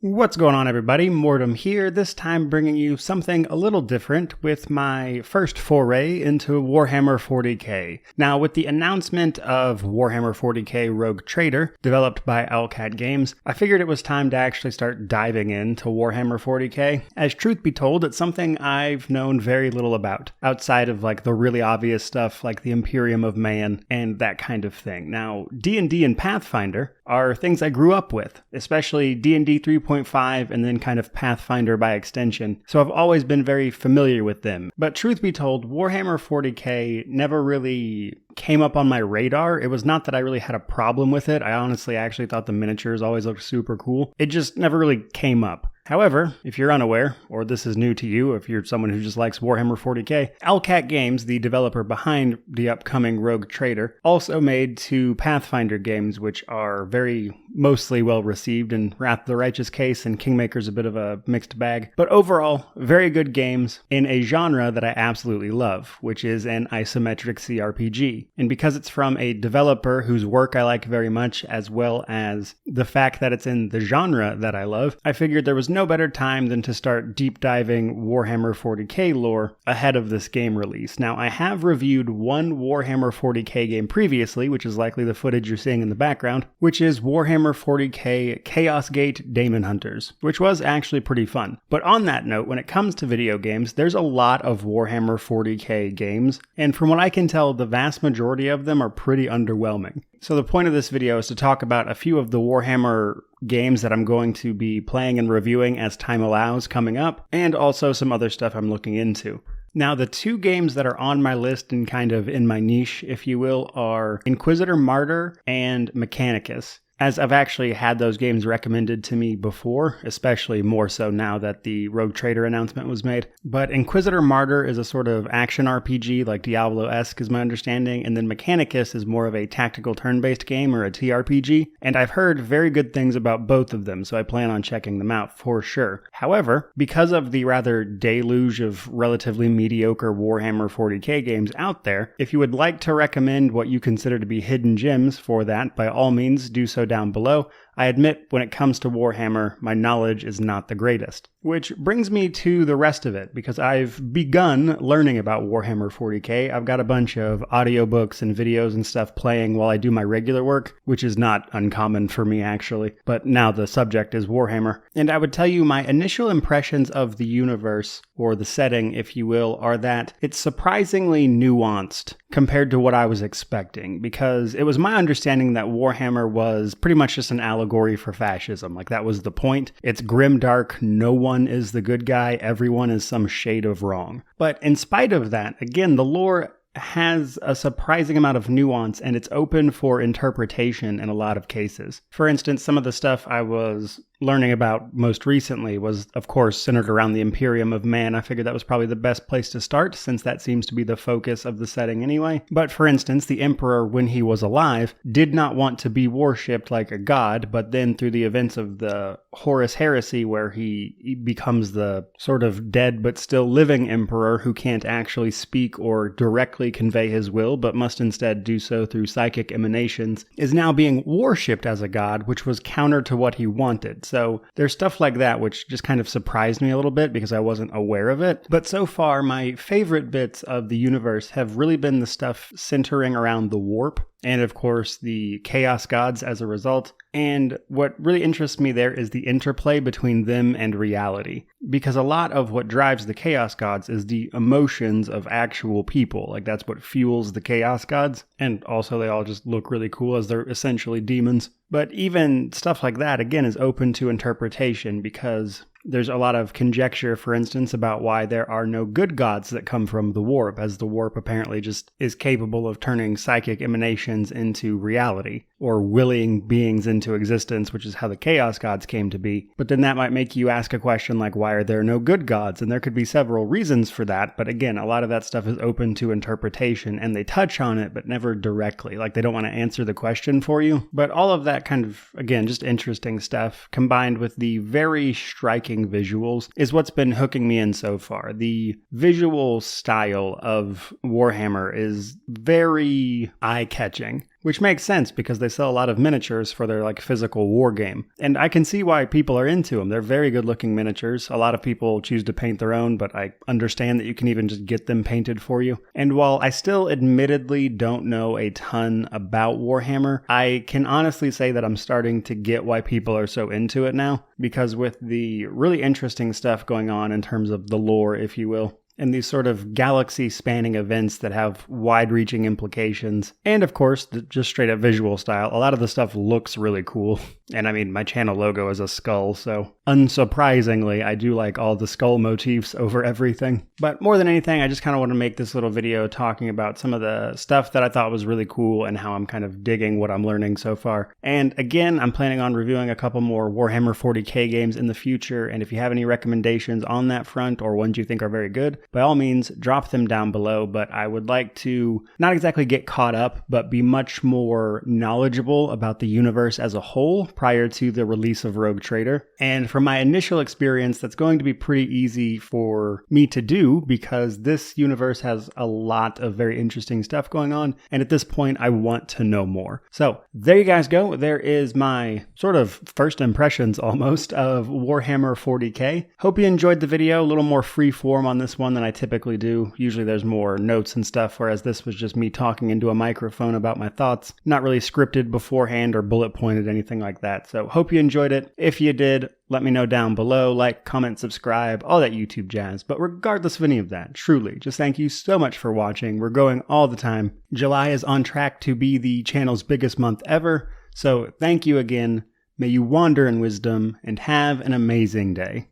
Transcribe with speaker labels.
Speaker 1: What's going on, everybody? Mortem here, this time bringing you something a little different with my first foray into Warhammer 40k. Now, with the announcement of Warhammer 40k Rogue Trader, developed by Owlcat Games, I figured it was time to actually start diving into Warhammer 40k. As truth be told, it's something I've known very little about, outside of the really obvious stuff like the Imperium of Man and that kind of thing. Now, D&D and Pathfinder are things I grew up with, especially D&D 3.5 and then kind of Pathfinder by extension, so I've always been very familiar with them. But truth be told, Warhammer 40k never really came up on my radar. It was not that I really had a problem with it. I honestly actually thought the miniatures always looked super cool. It just never really came up. However, if you're unaware, or this is new to you, if you're someone who just likes Warhammer 40k, Owlcat Games, the developer behind the upcoming Rogue Trader, also made two Pathfinder games, which are very mostly well received, and Wrath of the Righteous Case and Kingmaker's a bit of a mixed bag. But overall, very good games in a genre that I absolutely love, which is an isometric CRPG. And because it's from a developer whose work I like very much, as well as the fact that it's in the genre that I love, I figured there was no better time than to start deep diving Warhammer 40k lore ahead of this game release. Now, I have reviewed one Warhammer 40k game previously, which is likely the footage you're seeing in the background, which is Warhammer 40k Chaos Gate Daemon Hunters, which was actually pretty fun. But on that note, when it comes to video games, there's a lot of Warhammer 40k games, and from what I can tell, the vast majority of them are pretty underwhelming. So the point of this video is to talk about a few of the Warhammer games that I'm going to be playing and reviewing as time allows coming up, and also some other stuff I'm looking into. Now, the two games that are on my list and kind of in my niche, if you will, are Inquisitor Martyr and Mechanicus, as I've actually had those games recommended to me before, especially more so now that the Rogue Trader announcement was made. But Inquisitor Martyr is a sort of action RPG, like Diablo-esque is my understanding, and then Mechanicus is more of a tactical turn-based game, or a TRPG, and I've heard very good things about both of them, so I plan on checking them out for sure. However, because of the rather deluge of relatively mediocre Warhammer 40k games out there, if you would like to recommend what you consider to be hidden gems for that, by all means do so down below. I admit, when it comes to Warhammer, my knowledge is not the greatest. Which brings me to the rest of it, because I've begun learning about Warhammer 40k. I've got a bunch of audiobooks and videos and stuff playing while I do my regular work, which is not uncommon for me actually, but now the subject is Warhammer. And I would tell you my initial impressions of the universe, or the setting if you will, are that it's surprisingly nuanced compared to what I was expecting, because it was my understanding that Warhammer was pretty much just an allegory for fascism. Like, that was the point. It's grimdark, no one is the good guy, everyone is some shade of wrong. But in spite of that, again, the lore has a surprising amount of nuance, and it's open for interpretation in a lot of cases. For instance, some of the stuff I was learning about most recently was, of course, centered around the Imperium of Man. I figured that was probably the best place to start, since that seems to be the focus of the setting anyway. But for instance, the Emperor, when he was alive, did not want to be worshipped like a god, but then through the events of the Horus Heresy, where he becomes the sort of dead but still living emperor who can't actually speak or directly convey his will, but must instead do so through psychic emanations, is now being worshipped as a god, which was counter to what he wanted. So there's stuff like that which just kind of surprised me a little bit because I wasn't aware of it. But so far, my favorite bits of the universe have really been the stuff centering around the warp, and of course the chaos gods as a result. And what really interests me there is the interplay between them and reality, because a lot of what drives the chaos gods is the emotions of actual people. Like, that's what fuels the chaos gods, and also they all just look really cool as they're essentially demons. But even stuff like that, again, is open to interpretation, because there's a lot of conjecture, for instance, about why there are no good gods that come from the warp, as the warp apparently just is capable of turning psychic emanations into reality, or willing beings into existence, which is how the chaos gods came to be. But then that might make you ask a question like, why are there no good gods? And there could be several reasons for that, but again, a lot of that stuff is open to interpretation, and they touch on it, but never directly. Like, they don't want to answer the question for you. But all of that kind of, again, just interesting stuff, combined with the very striking visuals, is what's been hooking me in so far. The visual style of Warhammer is very eye-catching. which makes sense because they sell a lot of miniatures for their like physical war game. And I can see why people are into them. They're very good looking miniatures. A lot of people choose to paint their own, but I understand that you can even just get them painted for you. And while I still admittedly don't know a ton about Warhammer, I can honestly say that I'm starting to get why people are so into it now, because with the really interesting stuff going on in terms of the lore, if you will, and these sort of galaxy-spanning events that have wide-reaching implications. And of course, just straight-up visual style. A lot of the stuff looks really cool. And I mean, my channel logo is a skull, so unsurprisingly, I do like all the skull motifs over everything. But more than anything, I just kind of want to make this little video talking about some of the stuff that I thought was really cool and how I'm kind of digging what I'm learning so far. And again, I'm planning on reviewing a couple more Warhammer 40k games in the future, and if you have any recommendations on that front or ones you think are very good, by all means, drop them down below. But I would like to not exactly get caught up, but be much more knowledgeable about the universe as a whole prior to the release of Rogue Trader. And from my initial experience, that's going to be pretty easy for me to do because this universe has a lot of very interesting stuff going on. And at this point, I want to know more. So there you guys go. There is my sort of first impressions almost of Warhammer 40k. Hope you enjoyed the video. A little more free form on this one than I typically do. Usually there's more notes and stuff, whereas this was just me talking into a microphone about my thoughts. Not really scripted beforehand or bullet pointed, anything like that. So hope you enjoyed it. If you did, let me know down below. Like, comment, subscribe, all that YouTube jazz. But regardless of any of that, truly, just thank you so much for watching. We're growing all the time. July is on track to be the channel's biggest month ever. So thank you again. May you wander in wisdom and have an amazing day.